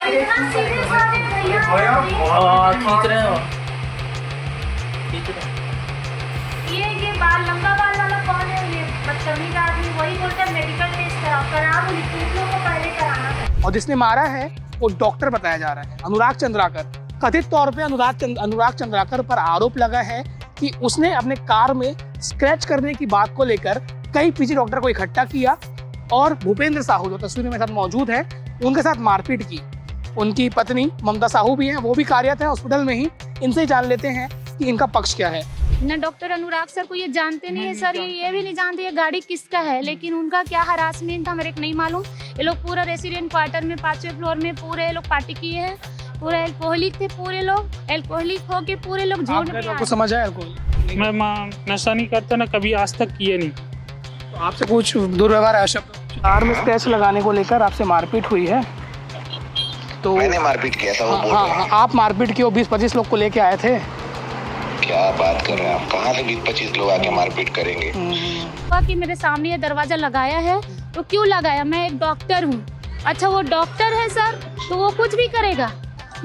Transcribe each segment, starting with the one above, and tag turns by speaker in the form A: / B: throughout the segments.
A: खींच रहे हो, खींच रहे हो।
B: ये बाल लंबा बाल वाला कौन है? ये बदतमीज आदमी वही बोलता है मेडिकल टेस्ट करा बोली, तुम लोग को पहले कराना था।
C: और जिसने मारा है वो डॉक्टर बताया जा रहा है, अनुराग चंद्राकर। कथित तौर पे अनुराग चंद्राकर पर आरोप लगा है कि उसने अपने कार में स्क्रैच करने की बात को लेकर कई पीजी डॉक्टर को इकट्ठा किया और भूपेंद्र साहू जो तस्वीर में साथ मौजूद है उनके साथ मारपीट की। उनकी पत्नी ममता साहू भी हैं, वो भी कार्यरत है हॉस्पिटल में ही। इनसे ही जान लेते हैं कि इनका पक्ष क्या है।
B: न डॉक्टर अनुराग सर को ये जानते नहीं है सर, ये भी नहीं जानते ये गाड़ी किसका है, लेकिन उनका क्या हरासमेंट था मेरे को नहीं मालूम। ये लोग पूरा रेसिडेंट क्वार्टर में 5वें फ्लोर में पूरे ये लोग पार्टी किए हैं, पूरे अल्कोहलिक थे, पूरे लोग अल्कोहलिक होके पूरे लोग झूठ में
C: आपको समझ आया अल्कोहल?
D: मैं नशा नहीं करता ना, कभी आज तक किए नहीं।
C: तो आपसे कुछ दुर्व्यवहार है शब्द? कार में स्क्रैच लगाने को लेकर आपसे मारपीट हुई है, तो
E: मैंने मारपीट किया था, वो बोल रहे हैं।
C: आप मारपीट की 20-25 लोग को लेके आए थे।
E: क्या बात कर रहे हैं आप? कहाँ से 20-25 लोग आके मारपीट करेंगे?
B: कि मेरे सामने ये दरवाजा लगाया है, तो क्यों लगाया? मैं एक डॉक्टर हूँ। अच्छा वो डॉक्टर है सर, तो वो कुछ भी करेगा,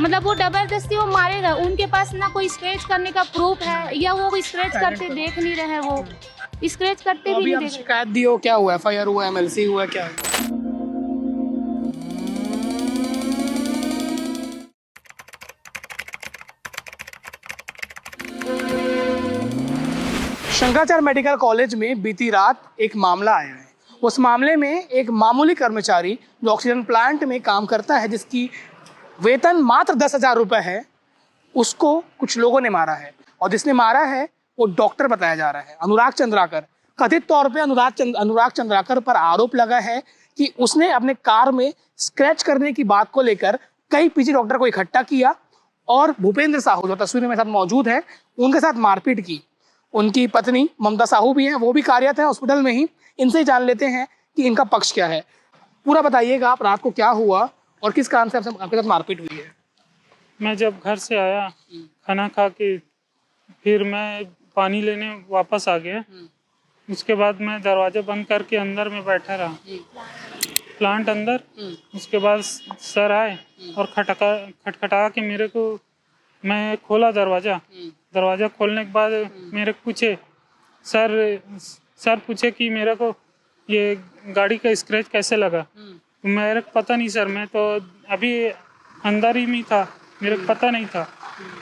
B: मतलब वो जबरदस्ती वो मारेगा। उनके पास ना कोई स्क्रैच करने का प्रूफ है, या वो स्क्रैच करते देख नहीं रहे, वो स्क्रैच करते
C: तो
B: भी
C: अभी
B: नहीं
C: आप
B: देख।
C: शिकायत दी हो, क्या हुआ? एफआईआर हुआ, एमएलसी हुआ, क्या है? शंकराचार्य मेडिकल कॉलेज में बीती रात एक मामला आया है। उस मामले में एक मामूली कर्मचारी जो ऑक्सीजन प्लांट में काम करता है, जिसकी वेतन मात्र 10,000 रुपये है, उसको कुछ लोगों ने मारा है। और जिसने मारा है वो डॉक्टर बताया जा रहा है, अनुराग चंद्राकर। कथित तौर पे अनुराग चंद्राकर पर आरोप लगा है कि उसने अपने कार में स्क्रैच करने की बात को लेकर कई पीजी डॉक्टर को इकट्ठा किया और भूपेंद्र साहू जो तस्वीर में साथ मौजूद है उनके साथ मारपीट की। उनकी पत्नी ममता साहू भी हैं, वो भी कार्यरत है हॉस्पिटल में ही। इनसे ही जान लेते हैं कि इनका पक्ष क्या है। पूरा बताइएगा आप, रात को क्या हुआ और किस कारण से आपके साथ मारपीट हुई है?
D: मैं जब घर से आया खाना खा के, फिर मैं पानी लेने वापस आ गया। उसके बाद मैं दरवाजा बंद करके अंदर में बैठा रहा, प्लांट अंदर। उसके बाद सर आए और खटखटा के मेरे को, मैं खोला दरवाजा खोलने के बाद मेरे को पूछे सर पूछे कि मेरे को ये गाड़ी का स्क्रैच कैसे लगा। मेरे को पता नहीं सर, मैं तो अभी अंदर ही में था, मेरे को पता नहीं था।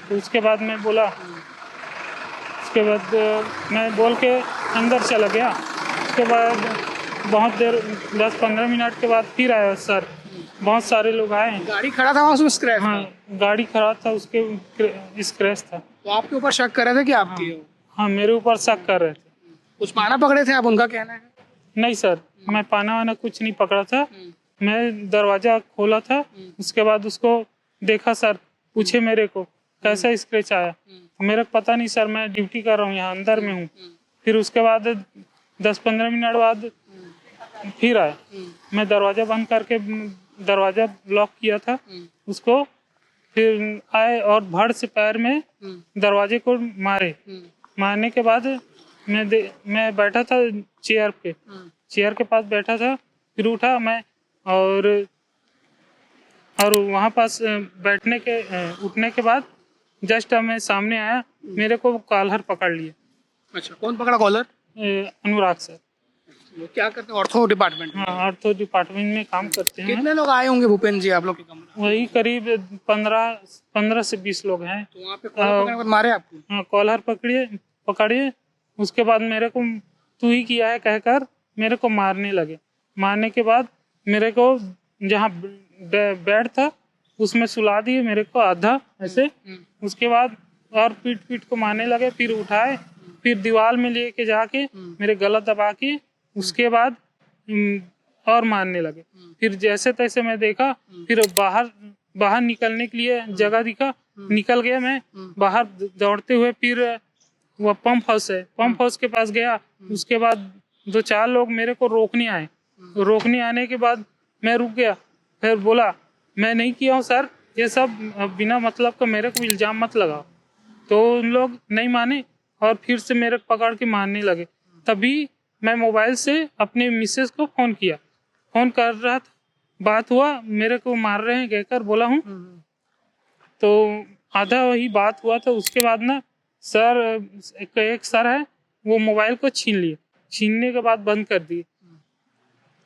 D: तो उसके बाद मैं बोला, उसके बाद मैं बोल के अंदर चला गया। उसके बाद बहुत देर 10-15 मिनट के बाद फिर आया सर, बहुत सारे लोग आए।
C: गाड़ी खड़ा था वहाँ, उसमें स्क्रैच?
D: हाँ, गाड़ी खराब था, उसके स्क्रैच था।
C: तो आपके ऊपर शक कर रहे थे कि आप किए हो?
D: हाँ, मेरे ऊपर शक कर रहे थे।
C: कुछ पाना पकड़े थे आप, उनका कहना है?
D: नहीं सर, मैं पाना वाना कुछ नहीं पकड़ा था। मैं दरवाजा खोला था, उसके बाद उसको देखा। सर पूछे मेरे को कैसा स्क्रैच आया, मेरे को पता नहीं सर, मैं ड्यूटी कर रहा हूँ, यहाँ अंदर में हूँ। फिर उसके बाद 10-15 मिनट बाद फिर आया। मैं दरवाजा बंद करके दरवाजा लॉक किया था उसको, फिर आए और भड़ से पैर में दरवाजे को मारने के बाद मैं बैठा था चेयर के पास बैठा था। फिर उठा मैं और वहाँ पास उठने के बाद जस्ट मैं सामने आया, मेरे को कॉलर पकड़ लिया।
C: अच्छा, कौन पकड़ा कॉलर?
D: अनुराग सर।
C: वो क्या करते हैं? ऑर्थो डिपार्टमेंट में?
D: हाँ, ऑर्थो डिपार्टमेंट में काम करते हैं।
C: कितने लोग आए होंगे भूपेंद्र जी आप लोग के कमरे?
D: वही करीब 15 से 20 लोग हैं।
C: तो वहाँ पे कॉलर पकड़ने के बाद मारे आपको?
D: हाँ, कॉलर पकड़िए। उसके बाद मेरे को तू ही किया है कहकर मेरे को मारने लगे। मारने के बाद मेरे को जहाँ बेड था उसमें सुला दिए मेरे को आधा ऐसे। उसके बाद और पीठ को मारने लगे। फिर उठाए, फिर दीवार में लेके जाके मेरे गला दबा के उसके बाद और मारने लगे। फिर जैसे तैसे मैं देखा, फिर बाहर निकलने के लिए जगह दिखा, निकल गया मैं बाहर दौड़ते हुए। फिर वो पंप हाउस के पास गया। उसके बाद 2-4 लोग मेरे को रोकने आए। रोकने आने के बाद मैं रुक गया। फिर बोला मैं नहीं किया हूँ सर, ये सब बिना मतलब का मेरे को इल्जाम मत लगाओ। तो उन लोग नहीं माने और फिर से मेरे को पकड़ के मारने लगे। तभी मैं मोबाइल से अपने मिसेस को फोन कर रहा था। बात हुआ, मेरे को मार रहे हैं कहकर बोला हूँ। तो आधा वही बात हुआ, तो उसके बाद ना सर एक सर है वो मोबाइल को छीन लिए, छीनने के बाद बंद कर दिए।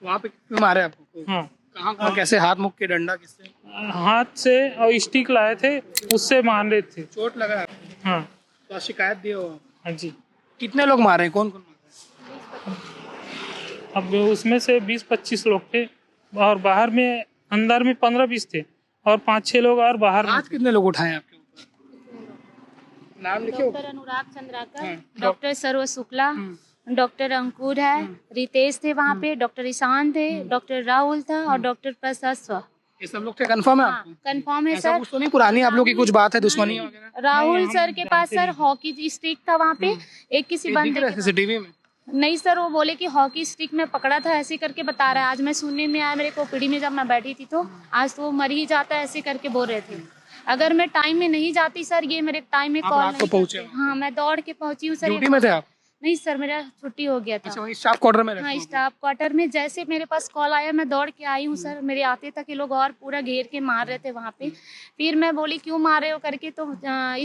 C: वहाँ पे कितने मारे आपको?
D: हाँ,
C: कहाँ कैसे? हाथ मुख के डंडा किससे?
D: हाथ से और स्टिक लाए थे, उससे मार रहे थे।
C: चोट लगा है आपको?
D: हाँ
C: तो शिकायत दिए हो?
D: हाँ जी।
C: कितने लोग मारे हैं? कौन कौन मारे हैं?
D: अब उसमें से 20-25 लोग थे और बाहर में, अंदर में 15-20 थे और 5-6 लोग और बाहर में।
C: आज कितने लोग उठाए आपके ऊपर? नाम लिखे हो?
B: डॉक्टर अनुराग चंद्राकर, डॉक्टर सर्व शुक्ला, डॉक्टर अंकुर है, रितेश थे वहाँ पे, डॉक्टर ईशान थे, डॉक्टर राहुल था और डॉक्टर प्रशस्व।
C: ये सब लोग थे? कंफर्म है
B: हाँ,
C: आपको?
B: कंफर्म है
C: ऐसा
B: सर।
C: कुछ तो नहीं पुरानी आप लोग की कुछ बात है, दुश्मनी वगैरह?
B: राहुल सर के पास सर हॉकी स्टिक था वहाँ पे, एक किसी बंदे के पास।
C: सीसीटीवी में
B: नहीं सर, वो बोले कि हॉकी स्टिक में पकड़ा था, ऐसे करके बता रहा है। आज मैं सुनने में आया मेरे को ओपीडी में, जब मैं बैठी थी तो आज तो वो मर ही जाता, ऐसे करके बोल रहे थे। अगर मैं टाइम में नहीं जाती सर, ये मेरे टाइम में
C: आप
B: कॉल
C: रात को
B: नहीं
C: पहुंचे
B: करते। हाँ, मैं दौड़ के पहुंची हूँ सर।
C: ड्यूटी में थे आप?
B: नहीं सर, मेरा छुट्टी हो गया
C: अच्छा,
B: था।
C: वहीं स्टाफ क्वार्टर में रहते
B: हाँ,
C: हो?
B: स्टाफ क्वार्टर में जैसे मेरे पास कॉल आया मैं दौड़ के आई हूँ सर। मेरे आते तक ये लोग और पूरा घेर के मार रहे थे वहाँ पे। फिर मैं बोली क्यों मार रहे हो करके, तो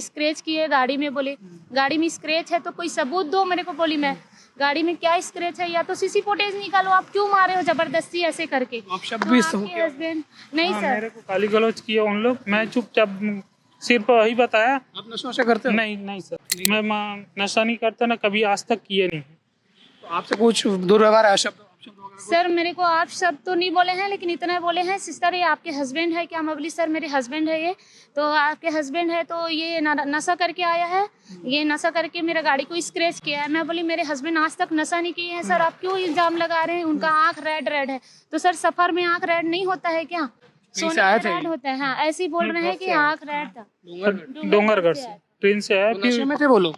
B: स्क्रैच किए गाड़ी में। बोले गाड़ी में स्क्रैच है तो कोई सबूत दो मेरे को। बोली मैं गाड़ी में क्या स्क्रैच है, या तो सीसी फुटेज निकालो, आप क्यों मारे हो जबरदस्ती ऐसे करके।
C: आप शब्द भी हो
B: आपके हस्बैंड नहीं
D: हाँ,
B: सर।
D: मेरे को गाली गलौज किए उन लोग। मैं चुपचाप सिर्फ वही बताया।
C: आप नशा करते हो?
D: नहीं सर, मैं नशा नहीं करता ना, कभी आज तक किए नहीं।
C: तो आपसे कुछ दुर्व्यवहार है, शब्द वगैरह?
B: सर मेरे को आप शब्द तो नहीं बोले हैं, लेकिन इतना बोले हैं सिस्टर ये आपके हस्बैंड है क्या। मैं बोली सर मेरे हस्बैंड है ये। तो आपके हस्बैंड है तो ये नशा करके आया है, ये नशा करके मेरा गाड़ी को स्क्रैच किया है। मैं बोली मेरे हस्बैंड आज तक नशा नहीं किए हैं सर, आप क्यों इल्जाम लगा रहे हैं। उनका आँख रेड है। तो सर सफर में आँख रेड नहीं होता है क्या? सोने
C: आए
B: में
C: थे?
B: रेड होता है। हाँ, ऐसे ही बोल रहे हैं कि आँख रेड था।
D: डोंगरगढ़ से ट्रेन से आया।
C: तो नशे
D: फिर
C: में थे वो लोग?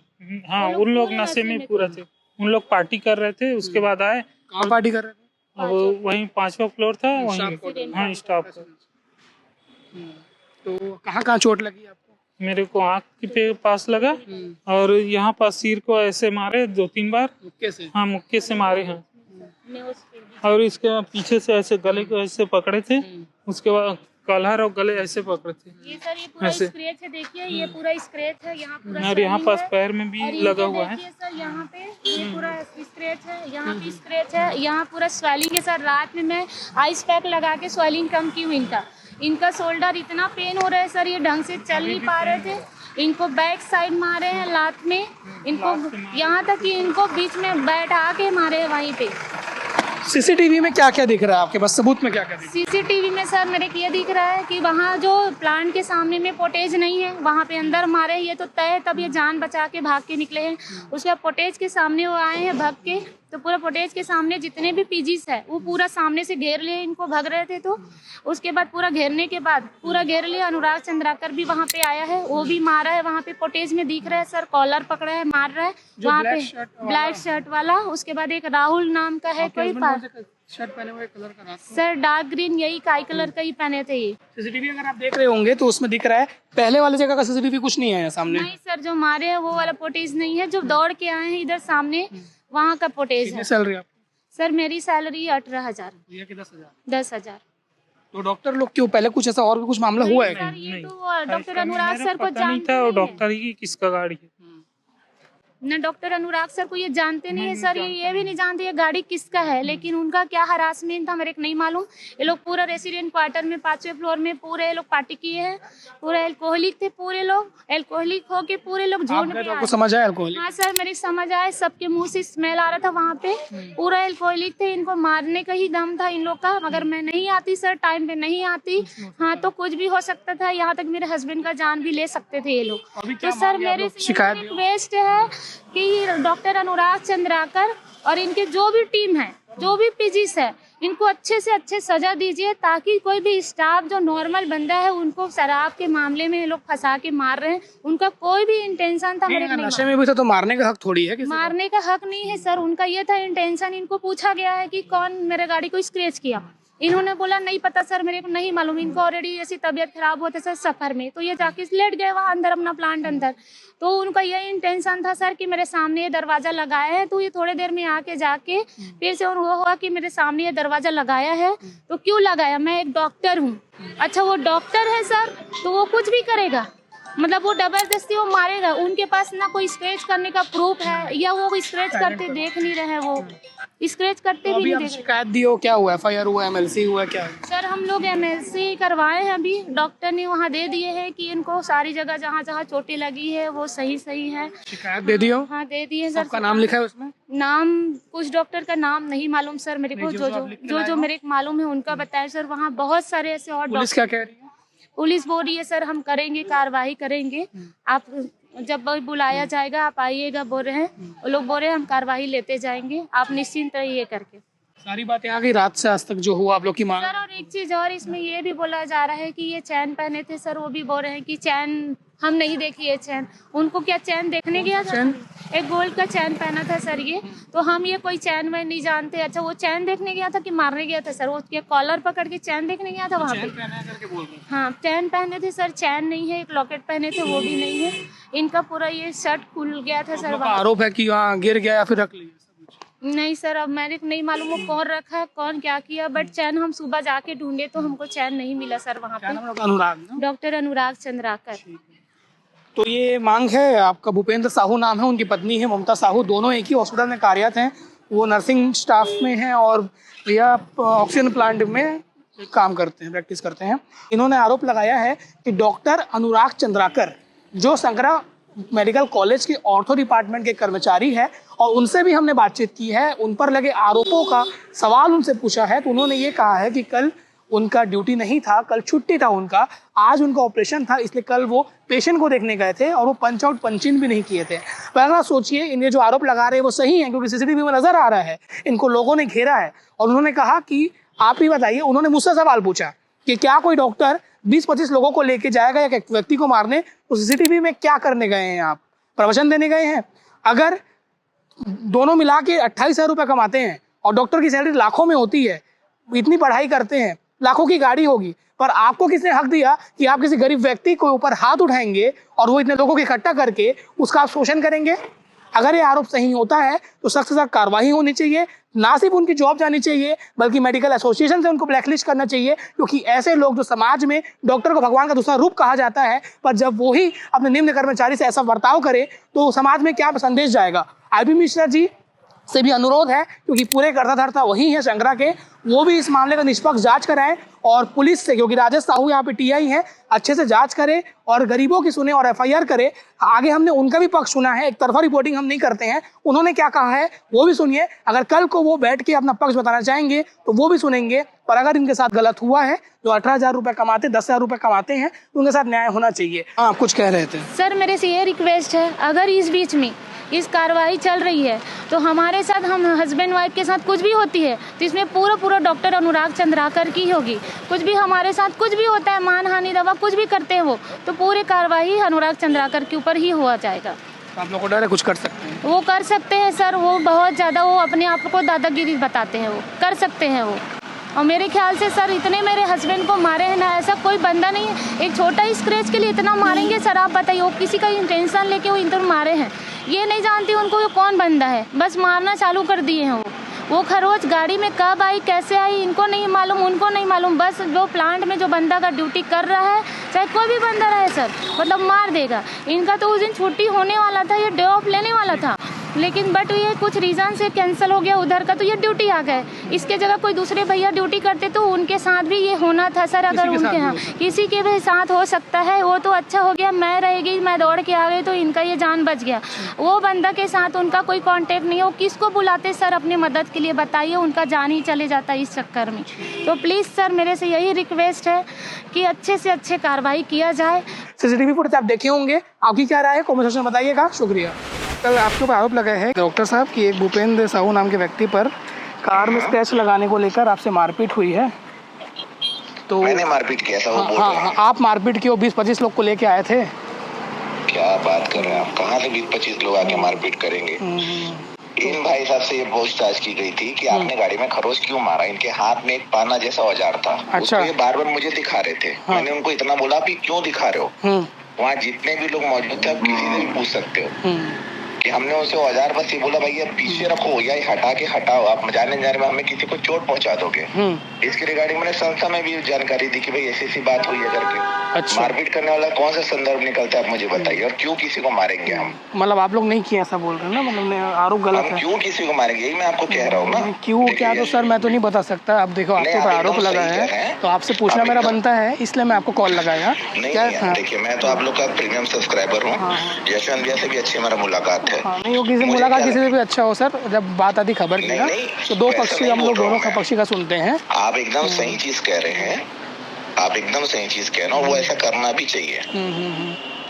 D: हाँ,
B: वो लोग
D: उन लोग
B: पूरे
D: नशे
B: नशे
D: में
B: में
D: पूरा थे। उन लोग पार्टी कर रहे थे, उसके बाद आए।
C: कहाँ पार्टी कर रहे थे?
D: अब वहीं 5वां फ्लोर था वहीं। हाँ, स्टाफ का।
C: तो कहाँ चोट लगी आपको?
D: मेरे को आँख के पास लगा और यहाँ पास सिर को ऐसे मारे 2-3 बार।
C: मुक्के से?
D: हाँ, मुक्के से मारे हैं। और इसके पीछे से ऐसे गले को ऐसे पकड़े थे, उसके बाद कलर और गले ऐसे पकड़े थे।
B: ये सर ये पूरा
D: ऐसे।
B: स्क्रैच है, देखिए ये पूरा स्क्रैच है, यहाँ पूरा
D: और यहाँ
B: swelling
D: पास
B: है।
D: पैर में भी
B: और
D: लगा
B: इनके
D: हुआ है।
B: देखिए सर यहाँ पे ये पूरा स्क्रैच है, यहाँ पे स्क्रैच है, यहाँ पूरा स्वेलिंग है सर। रात में मैं आइस पैक लगा के स्वेलिंग कम की हूँ इनका शोल्डर इतना पेन हो रहा है सर, ये ढंग से चल नहीं पा रहे थे। इनको बैक साइड मारे हैं लात में, इनको यहाँ तक कि इनको बीच में बैठा के मारे हैं वहीं पे।
C: सीसीटीवी में क्या क्या दिख रहा है आपके पास? सबूत में क्या क्या दिख रहा
B: सीसीटीवी में सर मेरे को ये दिख रहा है कि वहाँ जो प्लांट के सामने में फुटेज नहीं है, वहाँ पे अंदर मारे। ये तो तय तब ये जान बचा के भाग के निकले हैं। उसके फुटेज के सामने वो आए हैं भाग के, तो पूरा फुटेज के सामने जितने भी पीजीस है वो पूरा सामने से घेर लिए इनको, भाग रहे थे। तो उसके बाद पूरा घेरने के बाद पूरा घेर लिया। अनुराग चंद्राकर भी वहाँ पे आया है, वो भी मारा है। वहाँ पे फुटेज में दिख रहा है सर, कॉलर पकड़ा है, मार रहा है वहाँ पे, ब्लैक शर्ट वाला। उसके बाद एक राहुल नाम का है कोई,
C: शर्ट पहने हुए कलर का रात?
B: सर डार्क ग्रीन यही काई कलर का ही पहने थे ये।
C: सीसीटीवी अगर आप देख रहे होंगे तो उसमें दिख रहा है पहले वाले जगह का सीसीटीवी कुछ नहीं आया सामने।
B: नहीं सर, जो मारे हैं वो वाला फुटेज नहीं है, जो दौड़ के आए हैं इधर सामने वहाँ का फुटेज है।
C: कितनी सैलरी आपकी?
B: सर मेरी सैलरी 18,000।
C: भैया की 10,000?
B: 10,000।
C: तो डॉक्टर लोग क्यों, पहले कुछ ऐसा और भी कुछ मामला हुआ है?
B: सर ये
D: नहीं।
B: तो डॉक्टर अनुराग
D: मेरा
B: सर को
D: पता नहीं
B: जानते
D: था और
B: नहीं है।
D: डॉक्टर ही किसका गाड़ी है।
B: न डॉक्टर अनुराग सर को ये जानते नहीं है सर, ये भी नहीं जानते ये गाड़ी किसका है। लेकिन उनका क्या हरासमेंट था मेरे को नहीं मालूम। ये लोग पूरा रेसिडेंट क्वार्टर में 5वें फ्लोर में पूरे ये लोग पार्टी किए हैं। पूरा एल्कोहलिक थे, पूरे लोग एल्कोहलिक होके पूरे लोग झुंड में
C: आपको
B: आए।
C: समझ आया अल्कोहल?
B: हाँ सर, मेरे समझ आए, सबके मुंह से स्मेल आ रहा था वहाँ पे। पूरा एल्कोहलिक थे, इनको मारने का ही दम था इन लोग का। मगर मैं नहीं आती सर, टाइम पे नहीं आती। हाँ, तो कुछ भी हो सकता था, यहाँ तक मेरे हस्बैंड का जान भी ले सकते थे ये लोग। तो सर मेरे
C: शिकायत
B: रिक्वेस्ट है कि डॉक्टर अनुराग चंद्राकर और इनके जो भी टीम है, जो भी पीजीस है, इनको अच्छे से अच्छे सजा दीजिए, ताकि कोई भी स्टाफ जो नॉर्मल बंदा है उनको शराब के मामले में ये लोग फंसा के मार रहे हैं। उनका कोई भी इंटेंशन था मेरे नहीं,
C: नशे में भी था तो मारने का हक थोड़ी है किसी का?
B: मारने का हक नहीं है सर, उनका ये था इंटेंशन। इनको पूछा गया है कि कौन मेरे गाड़ी को स्क्रैच किया, इन्होंने बोला नहीं पता सर, मेरे को नहीं मालूम, इनको ऑलरेडी ऐसी तबीयत खराब होती सर सफर में, तो ये जाके लेट गए वहाँ अंदर अपना प्लांट अंदर। तो उनका यही इंटेंशन था सर कि मेरे सामने ये दरवाजा लगाया है, तो ये थोड़ी देर में आके जाके फिर से वो हुआ कि मेरे सामने ये दरवाजा लगाया है, तो क्यों लगाया, मैं एक डॉक्टर हूँ। अच्छा वो डॉक्टर है सर, तो वो कुछ भी करेगा, मतलब वो जबरदस्ती वो मारेगा। उनके पास ना कोई स्क्रैच करने का प्रूफ है, या वो स्क्रैच करते देख नहीं रहे, वो स्क्रैच करते
C: तो
B: भी
C: अभी
B: नहीं
C: आप
B: देख
C: शिकायत दी हो, क्या हुआ, एफआईआर हुआ, एमएलसी हुआ, क्या है?
B: सर हम लोग एमएलसी करवाए हैं अभी, डॉक्टर ने वहाँ दे दिए हैं कि इनको सारी जगह जहाँ जहाँ चोटें लगी है वो सही सही है।
C: शिकायत दे दी हो?
B: हाँ दे दिए सर।
C: सबका नाम लिखा है उसमें?
B: नाम कुछ डॉक्टर का नाम नहीं मालूम सर मेरे को, जो मेरे को मालूम है उनका बताया सर। वहाँ बहुत सारे ऐसे और
C: पुलिस क्या कह रही है?
B: पुलिस बोल रही है सर हम करेंगे, कार्रवाई करेंगे, आप जब बुलाया जाएगा आप आइएगा बोल रहे हैं, वो लोग बोल रहे हैं हम कार्रवाई लेते जाएंगे, आप निश्चिंत रहिए करके।
C: सारी बातें आ गई, रात से आज तक जो हुआ आप लोग की मांग।
B: सर और एक चीज और इसमें ये भी बोला जा रहा है कि ये चैन पहने थे सर, वो भी बोल रहे हैं कि चैन हम नहीं देखी है चैन, उनको क्या चैन देखने गया था, एक गोल्ड का चैन पहना था सर ये, तो हम ये कोई चैन में नहीं जानते। अच्छा वो चैन देखने गया था कि मारने गया था सर, वो उसके कॉलर पकड़ के चैन देखने गया था वहाँ पे। हाँ चैन पहने थे सर, चैन नहीं है, एक लॉकेट पहने थे वो भी नहीं है, इनका पूरा ये शर्ट खुल गया था सर।
C: आरोप है कि वहाँ गिर गया या फिर रख लिया?
B: नहीं सर अब मैंने नहीं मालूम वो कौन रखा है कौन क्या किया, बट चैन हम सुबह जाके ढूंढे तो हमको चैन नहीं मिला सर वहाँ पे।
C: अनुराग,
B: डॉक्टर अनुराग चंद्राकर।
C: तो ये मांग है आपका, भूपेंद्र साहू नाम है, उनकी पत्नी है ममता साहू, दोनों एक ही हॉस्पिटल में कार्यरत हैं, वो नर्सिंग स्टाफ में हैं और भैया ऑक्सीजन प्लांट में काम करते हैं, प्रैक्टिस करते हैं। इन्होंने आरोप लगाया है कि डॉक्टर अनुराग चंद्राकर जो शंकरा मेडिकल कॉलेज के ऑर्थो डिपार्टमेंट के कर्मचारी है, और उनसे भी हमने बातचीत की है, उन पर लगे आरोपों का सवाल उनसे पूछा है, तो उन्होंने ये कहा है कि कल उनका ड्यूटी नहीं था, कल छुट्टी था उनका, आज उनका ऑपरेशन था, इसलिए कल वो पेशेंट को देखने गए थे और वो पंच आउट पंच इन भी नहीं किए थे। पर अगर आप सोचिए इन्हें जो आरोप लगा रहे हैं वो सही है, क्योंकि सीसीटीवी में नजर आ रहा है, इनको लोगों ने घेरा है और उन्होंने कहा कि आप ही बताइए, उन्होंने मुझसे सवाल पूछा कि क्या कोई डॉक्टर 20-25 लोगों को लेके जाएगा एक व्यक्ति को मारने, तो सीसीटीवी में क्या करने गए हैं आप, प्रवचन देने गए हैं? अगर दोनों मिला के 28,000 रुपये कमाते हैं और डॉक्टर की सैलरी लाखों में होती है, इतनी पढ़ाई करते हैं, लाखों की गाड़ी होगी, पर आपको किसने हक दिया कि आप किसी गरीब व्यक्ति के ऊपर हाथ उठाएंगे और वो इतने लोगों को इकट्ठा करके उसका आप शोषण करेंगे? अगर ये आरोप सही होता है तो सख्त से सख्त कार्रवाई होनी चाहिए, ना सिर्फ उनकी जॉब जानी चाहिए बल्कि मेडिकल एसोसिएशन से उनको ब्लैकलिस्ट करना चाहिए, क्योंकि ऐसे लोग जो समाज में डॉक्टर को भगवान का दूसरा रूप कहा जाता है, पर जब वो ही अपने निम्न कर्मचारी से ऐसा बर्ताव करे तो समाज में क्या संदेश जाएगा। आईपी मिश्रा जी से भी अनुरोध है, क्योंकि पूरे कर्ता धर्ता वही है शंकरा के, वो भी इस मामले का निष्पक्ष जांच कराएं और पुलिस से, क्योंकि राजेश साहू यहाँ पे टीआई है, अच्छे से जांच करे और गरीबों की सुने और एफआईआर करे। आगे हमने उनका भी पक्ष सुना है, एक तरफा रिपोर्टिंग हम नहीं करते हैं, उन्होंने क्या कहा है वो भी सुनिए। अगर कल को वो बैठ के अपना पक्ष बताना चाहेंगे तो वो भी सुनेंगे, पर अगर इनके साथ गलत हुआ है, जो 18,000 रुपये कमाते, 10,000 रुपये कमाते हैं, उनके साथ न्याय होना चाहिए। हाँ आप कुछ कह रहे थे
B: सर, मेरे से ये रिक्वेस्ट है, अगर इस बीच में इस कार्रवाई चल रही है तो हमारे साथ, हम हस्बैंड वाइफ के साथ कुछ भी होती है तो इसमें पूरा डॉक्टर अनुराग चंद्राकर की होगी। कुछ भी हमारे साथ कुछ भी होता है, मानहानि दवा कुछ भी करते हैं वो, तो पूरी कार्रवाई अनुराग चंद्राकर के ऊपर ही हुआ जाएगा।
C: आप लोग को डर है, कुछ कर सकते हैं?
B: वो कर सकते हैं सर, वो बहुत ज़्यादा, वो अपने आप को दादागिरी बताते हैं, वो कर सकते हैं वो। और मेरे ख्याल से सर इतने मेरे हस्बैंड को मारे हैं ना, ऐसा कोई बंदा नहीं है, एक छोटा ही स्क्रैच के लिए इतना मारेंगे सर, आप बताइए। वो किसी का इंटेंशन लेके वो इतना मारे हैं, ये नहीं जानती उनको वो कौन बंदा है, बस मारना चालू कर दिए हैं वो खरोच गाड़ी में कब आई कैसे आई इनको नहीं मालूम, उनको नहीं मालूम, बस जो प्लांट में जो बंदा का ड्यूटी कर रहा है, चाहे कोई भी बंदा रहे सर, मतलब मार देगा। इनका तो उस दिन छुट्टी होने वाला था, ये डे ऑफ लेने वाला था, लेकिन बट ये कुछ रीज़न से कैंसिल हो गया उधर का, तो ये ड्यूटी आ गए। इसके जगह कोई दूसरे भैया ड्यूटी करते तो उनके साथ भी ये होना था सर। अगर उनके यहाँ किसी के भी साथ हो सकता है, वो तो अच्छा हो गया, मैं रहेगी, मैं दौड़ के आ गई तो इनका ये जान बच गया। वो बंदा के साथ उनका कोई कांटेक्ट नहीं है, वो किसको बुलाते सर अपनी मदद के लिए, बताइए, उनका जान ही चले जाता है इस चक्कर में। तो प्लीज़ सर मेरे से यही रिक्वेस्ट है कि अच्छे से अच्छे कार्रवाई किया जाए।
C: सीसीटीवी फुटेज आप देखे होंगे, आपकी क्या राय है कमेंट सेक्शन में बताइएगा। शुक्रिया। कल आपके ऊपर आरोप लगा है डॉक्टर साहब कि एक भूपेंद्र साहू नाम के व्यक्ति पर कार में स्क्रैच लगाने को लेकर आपसे मारपीट हुई है। तो
E: मैंने मारपीट किया था, वो बोल रहे हैं।
C: आप मारपीट की 20-25 लोग को लेके आए थे।
E: क्या बात कर रहे हैं आप, कहाँ से 20-25 लोग आके मारपीट करेंगे? इन भाई साहब से ये पूछताछ की गई थी कि आपने गाड़ी में खरोच क्यों मारा। इनके हाथ में एक पाना जैसा औजार था,
C: अच्छा।
E: उसको ये बार बार मुझे दिखा रहे थे।
C: हाँ।
E: मैंने उनको इतना बोला कि क्यों दिखा रहे हो। वहाँ जितने भी लोग मौजूद थे आप किसी से भी पूछ सकते हो कि हमने उसे औजार बस ये बोला भैया पीछे रखो या हटा के हटाओ, आप जाने में हमें किसी को चोट पहुंचा दोगे। इसके रिगार्डिंग मैंने संस्था में भी जानकारी दी कि भाई ऐसी बात हुई है करके।
C: अच्छा।
E: मारपीट करने वाला कौन सा संदर्भ निकलता है आप मुझे बताइए, और क्यों किसी को मारेंगे हम।
C: मतलब आप लोग नहीं किए ऐसा बोल रहे हैं ना, मतलब आरोप गलत
E: हम
C: है।
E: क्यों किसी को मारेंगे, यही मैं आपको कह रहा हूँ ना।
C: क्यों क्या तो सर मैं तो नहीं बता सकता। अब देखो आपके ऊपर आरोप लगा है तो आपसे पूछना मेरा बनता है, इसलिए मैं आपको कॉल लगाया। क्या
E: देखिए मैं तो आप लोग का प्रीमियम सब्सक्राइबर हूँ। यशवंत भैया से भी अच्छी हमारा मुलाकात है।
C: नहीं वो किसी मुलाकात किसी से भी अच्छा हो सर। जब बात आती खबर की ना तो दो पक्षी हम लोग दोनों का पक्षी का सुनते हैं।
E: आप एकदम सही चीज कह रहे हैं, आप एकदम सही चीज कह रहे हैं और वो ऐसा करना भी चाहिए।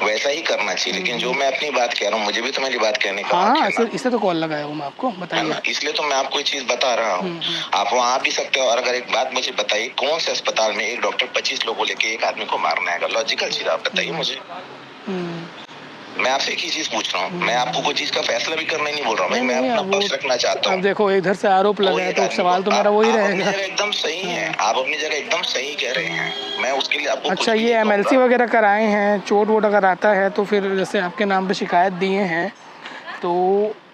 E: वैसा ही करना चाहिए। लेकिन जो मैं अपनी बात कह रहा हूँ, मुझे भी तो मेरी बात कहने का हक है ना।
C: इसे तो कॉल लगाया हूँ मैं आपको, बताइए।
E: इसलिए तो मैं आपको ये चीज बता रहा हूँ। आप वहाँ आ भी सकते हो। और अगर एक बात मुझे बताइए, कौन से अस्पताल में एक डॉक्टर 25 लोगों लेके एक आदमी को मारना है? लॉजिकल चीज आप बताइए मुझे। मैं आपसे एक ही चीज पूछ रहा हूँ, मैं आपको कोई चीज का फैसला भी करने नहीं बोल रहा हूँ, मैं अपना पक्ष रखना चाहता हूँ।
C: अब देखो इधर से आरोप लगा है तो सवाल तो मेरा वही रहेगा।
E: एकदम सही है, आप अपनी जगह एकदम सही कह रहे हैं। मैं उसके लिए आपको
C: अच्छा ये MLC वगैरह कराए हैं, चोट वोट अगर आता है तो फिर जैसे आपके नाम पे शिकायत दिए हैं तो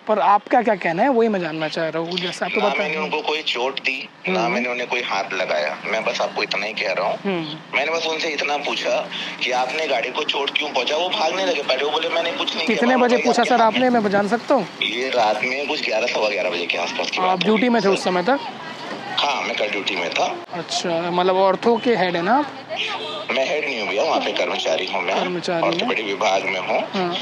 C: पर आपका क्या कहना है वही मैं जानना चाह रहा हूँ। जैसे आपको
E: ना मैंने उनको कोई चोट दी, ना मैंने उन्हें कोई हाथ लगाया। मैं बस आपको इतना ही कह रहा हूँ। मैंने बस उनसे इतना पूछा कि आपने गाड़ी को चोट क्यों पहुंचा। वो भागने लगे पहले, वो बोले मैंने कुछ नहीं किया।
C: कितने बजे पूछा सर आपने, मैं जान सकता हूँ?
E: ये रात में कुछ 11 सवा 11 बजे के आसपास की बात।
C: आप ड्यूटी में थे उस समय तक?
E: हाँ मैं कल ड्यूटी में था।
C: अच्छा मतलब ऑर्थो के हेड है ना आप?
E: मैं हेड नहीं हूँ भैया, वहाँ पे कर्मचारी हूँ मैं, ऑर्थोपेडिक विभाग में हूँ।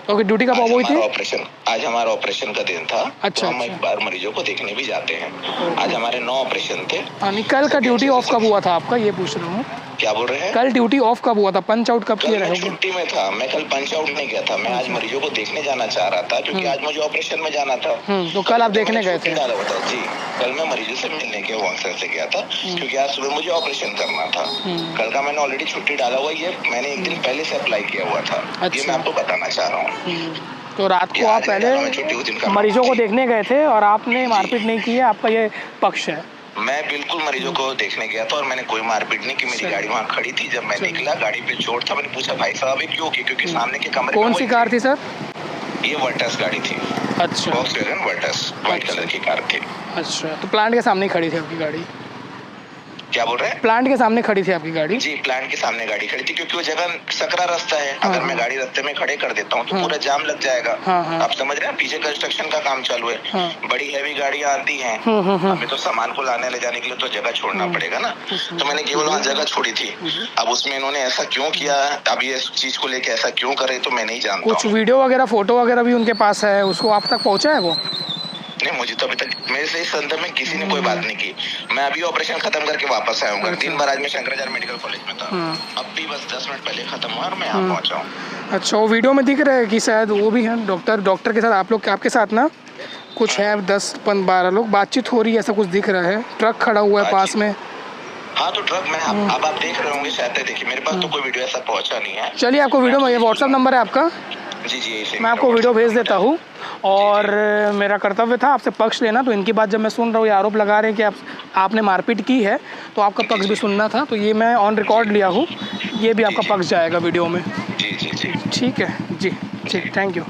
C: ओके ड्यूटी कब हुई थी?
E: ऑपरेशन आज हमारा ऑपरेशन का दिन था।
C: अच्छा,
E: तो हम एक बार मरीजों को देखने भी जाते हैं। आज हमारे 9 ऑपरेशन थे।
C: कल का ड्यूटी ऑफ कब हुआ था आपका, ये पूछ रहा हूँ।
E: क्या बोल रहे हैं?
C: कल ड्यूटी ऑफ कब हुआ था, पंच आउट कब किए रहे?
E: छुट्टी में था मैं, कल पंच आउट नहीं गया था। मैं आज मरीजों को देखने जाना चाह रहा था क्योंकि आज मुझे ऑपरेशन में जाना था।
C: तो कल आप देखने गए थे?
E: जी कल मैं मरीजों से मिलने के वास्ते से गया था क्योंकि आज सुबह मुझे ऑपरेशन करना था। कल का मैंने ऑलरेडी छुट्टी डाला हुआ, ये मैंने एक दिन पहले से अप्लाई किया हुआ था। ये मैं आपको बताना चाह रहा हूँ।
C: तो रात को आप पहले मरीजों को देखने गए थे और आपने मारपीट नहीं की है, आपका ये पक्ष है?
E: मैं बिल्कुल मरीजों को देखने गया था और मैंने कोई मारपीट नहीं की। मेरी गाड़ी वहाँ खड़ी थी। जब मैं निकला गाड़ी पे चोट था, मैंने पूछा भाई साहब ये क्यों की? क्योंकि सामने के कमरे
C: कौन सी कार थी सर?
E: ये वर्टस गाड़ी थी।
C: अच्छा
E: वॉक्सवैगन वर्टस व्हाइट कलर की कार थी।
C: अच्छा तो प्लांट के सामने खड़ी थी आपकी गाड़ी?
E: क्या बोल रहे हैं?
C: प्लांट के सामने खड़ी थी आपकी गाड़ी?
E: जी प्लांट के सामने गाड़ी खड़ी थी क्योंकि वो जगह सकरा रास्ता है। अगर मैं गाड़ी रास्ते में खड़े कर देता हूँ तो पूरा जाम लग जाएगा। आप समझ रहे हैं? पीछे कंस्ट्रक्शन का काम चालू है। बड़ी हैवी गाड़ियाँ आती हैं, हमें तो सामान को लाने ले जाने के लिए तो जगह छोड़ना पड़ेगा ना। तो मैंने केवल वहाँ जगह छोड़ी थी। अब उसमें इन्होंने ऐसा क्यों किया, अब ये चीज को लेके ऐसा क्यों करे तो मैं नहीं जानता।
C: कुछ वीडियो वगैरह फोटो वगैरह भी उनके पास है, उसको आप तक पहुँचा है वो?
E: नहीं मुझे तो अभी तक मेरे से इस संदर्भ में किसी ने कोई बात नहीं की। मैं अभी ऑपरेशन खत्म करके वापस आया हूँ। 3 बार आज मैं शंकराचार्य मेडिकल कॉलेज में था। अब भी बस 10 मिनट पहले खत्म हुआ और मैं यहाँ पहुँचा हूँ।
C: अच्छा वो वीडियो में दिख रहा है कि शायद वो भी है डॉक्टर के साथ आप लोग, आपके साथ ना कुछ है 10-12 लोग, बातचीत हो रही है, ऐसा कुछ दिख रहा है। ट्रक खड़ा हुआ है पास में।
E: हाँ तो ट्रक में अब आप देख रहे होंगे शायद। देखिए मेरे पास तो कोई वीडियो ऐसा पहुँचा नहीं है।
C: चलिए आपको वीडियो में, ये व्हाट्सएप नंबर है आपका?
E: जी
C: मैं आपको वीडियो भेज देता हूँ। और मेरा कर्तव्य था आपसे पक्ष लेना, तो इनकी बात जब मैं सुन रहा हूँ, ये आरोप लगा रहे हैं कि आपने मारपीट की है, तो आपका पक्ष भी सुनना था। तो ये मैं ऑन रिकॉर्ड लिया हूँ, ये भी आपका पक्ष जाएगा वीडियो में।
E: जी
C: ठीक है जी, ठीक, थैंक यू।